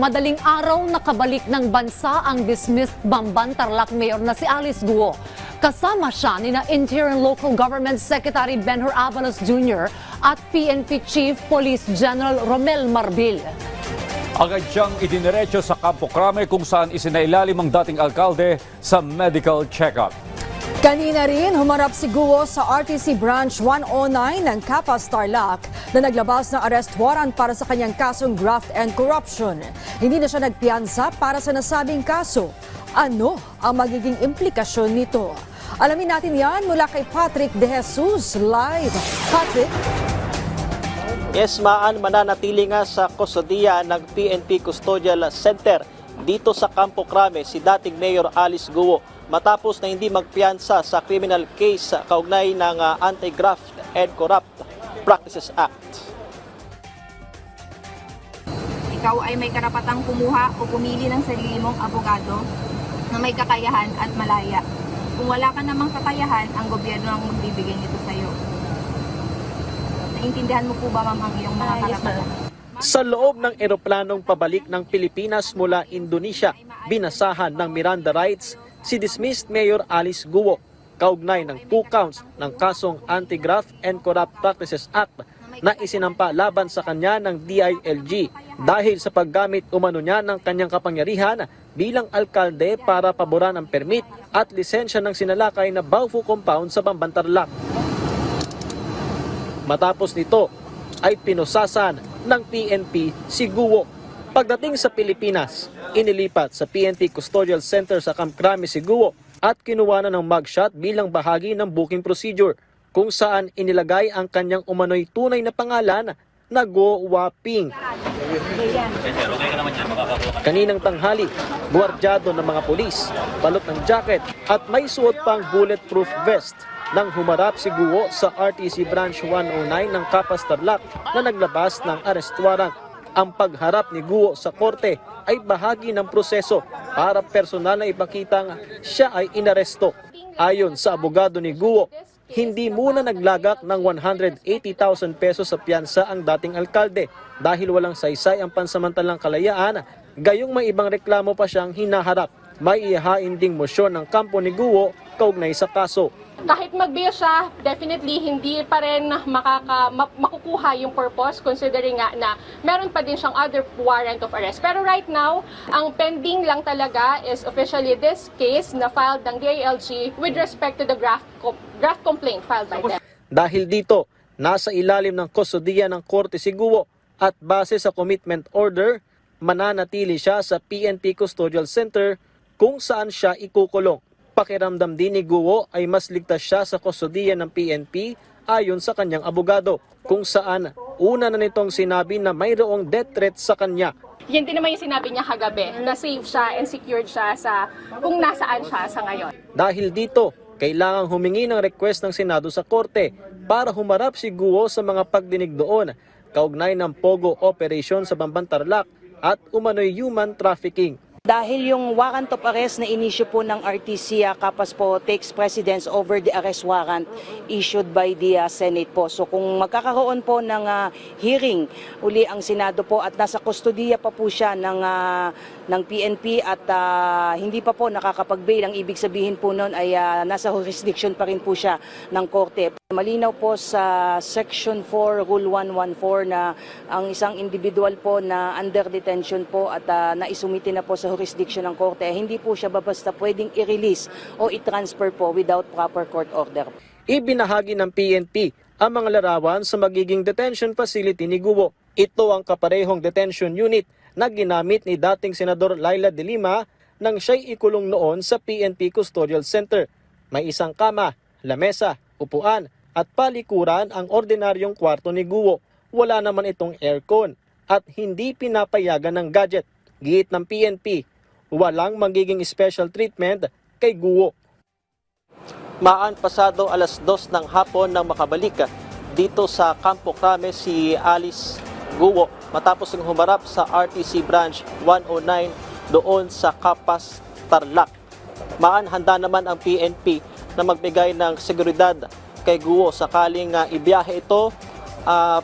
madaling araw nakabalik ng bansa ang dismissed Bamban Tarlac Mayor na si Alice Guo. Kasama siya ni Interior and Local Government Secretary Benhur Avalos Jr. at PNP Chief Police General Romel Marbil. Agad siyang idiniretso sa Campo Crame kung saan isinailalim ang dating alkalde sa medical check-up. Kanina rin, humarap si Guo sa RTC Branch 109 ng Capas Tarlac na naglabas ng arrest warrant para sa kanyang kasong graft and corruption. Hindi na siya nagpiyansa para sa nasabing kaso. Ano ang magiging implikasyon nito? Alamin natin yan mula kay Patrick De Jesus live. Patrick? Yes, mananatili nga sa kustodiya ng PNP Custodial Center dito sa Campo Crame si dating Mayor Alice Guo matapos na hindi magpiyansa sa criminal case kaugnay ng Anti-Graft and Corrupt Practices Act. Ikaw ay may karapatang kumuha o pumili ng sarili mong abogado na may kakayahan at malaya. Kung wala ka namang kakayahan, ang gobyerno ang magbibigay nito sa iyo. Naintindihan mo po ba, ma'am, ang iyong mga karapatan? Sa loob ng eroplanong pabalik ng Pilipinas mula Indonesia, binasahan ng Miranda rights si dismissed Mayor Alice Guo kaugnay ng 2 counts ng kasong Anti-Graft and Corrupt Practices Act na isinampa laban sa kanya ng DILG dahil sa paggamit umano niya ng kanyang kapangyarihan bilang alkalde para paboran ang permit at lisensya ng sinalakay na Baofu Compound sa Bamban Tarlac. Matapos nito ay pinusasan ng PNP si Guo. Pagdating sa Pilipinas, inilipat sa PNP Custodial Center sa Camp Crame si Guo at kinuha na ng mugshot bilang bahagi ng booking procedure kung saan inilagay ang kanyang umano'y tunay na pangalan na Guo Waping. Kaninang tanghali, gwardyado ng mga pulis, balot ng jacket at may suot pang bulletproof vest nang humarap si Guo sa RTC Branch 109 ng Capas Tarlac na naglabas ng arrest warrant. Ang pagharap ni Guo sa korte ay bahagi ng proseso para personal na ipakitang siya ay inaresto. Ayon sa abogado ni Guo, hindi muna naglagak ng 180,000 pesos sa piyansa ang dating alkalde dahil walang saysay ang pansamantalang kalayaan, gayong may ibang reklamo pa siyang hinaharap. May ihain ding mosyon ng kampo ni Guo kaugnay sa kaso. Kahit mag-bail siya, definitely hindi pa rin makukuha yung purpose considering nga na meron pa din siyang other warrant of arrest. Pero right now, ang pending lang talaga is officially this case na filed ng DILG with respect to the graft complaint filed by them. Dahil dito, nasa ilalim ng kustodiya ng korte si Guo at base sa commitment order, mananatili siya sa PNP Custodial Center kung saan siya ikukulong. Pakiramdam din ni Guo ay mas ligtas siya sa kustodiya ng PNP ayon sa kanyang abogado, kung saan una na nitong sinabi na mayroong death threat sa kanya. Yan din naman yung sinabi niya kagabi, na safe siya and secured siya sa kung nasaan siya sa ngayon. Dahil dito, kailangang humingi ng request ng Senado sa korte para humarap si Guo sa mga pagdinig doon, kaugnay ng Pogo operation sa Bamban Tarlac at umano'y human trafficking. Dahil yung warrant of arrest na inisyu po ng RTC Capas po takes precedence over the arrest warrant issued by the Senate po. So kung magkakaroon po ng hearing uli ang Senado po at nasa kustodiya pa po siya ng PNP at hindi pa po nakakapag-bail, ang ibig sabihin po noon ay nasa jurisdiction pa rin po siya ng korte. Malinaw po sa Section 4, Rule 114 na ang isang individual po na under detention po at naisumiti na po sa jurisdiction ng korte, hindi po siya basta pwedeng i-release o i-transfer po without proper court order. Ibinahagi ng PNP ang mga larawan sa magiging detention facility ni Guo. Ito ang kaparehong detention unit na ginamit ni dating Senador Laila de Lima nang siya'y ikulong noon sa PNP Custodial Center. May isang kama, lamesa, upuan at palikuran ang ordinaryong kwarto ni Guo. Wala naman itong aircon at hindi pinapayagan ng gadget. Giit ng PNP, walang magiging special treatment kay Guo. Pasado alas 2 ng hapon nang makabalik dito sa Campo Crame si Alice Guo matapos ng humarap sa RTC Branch 109 doon sa Capas Tarlac. Handa naman ang PNP na magbigay ng seguridad kay Guo sakaling ibiyahe ito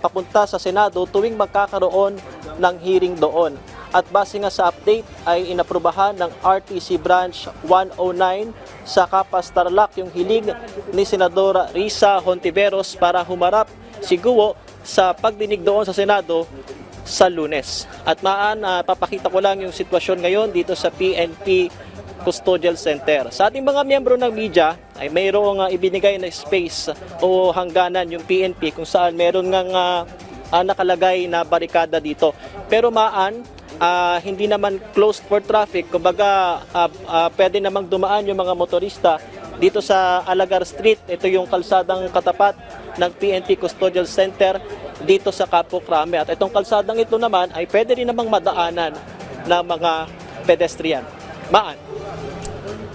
papunta sa Senado tuwing magkakaroon ng hearing doon. At base nga sa update ay inaprubahan ng RTC Branch 109 sa Capas Tarlac yung hiling ni Senadora Risa Hontiveros para humarap si Guo sa pagdinig doon sa Senado sa Lunes. At papakita ko lang yung sitwasyon ngayon dito sa PNP Custodial Center. Sa ating mga miyembro ng media ay mayroong ibinigay na space o hangganan yung PNP kung saan meron ngang nakalagay na barikada dito. Pero hindi naman closed for traffic. Kumbaga, pwede namang dumaan yung mga motorista dito sa Alagar Street. Ito yung kalsadang katapat ng PNP Custodial Center dito sa Campo Crame. At itong kalsadang ito naman ay pwede rin namang madaanan ng mga pedestrian.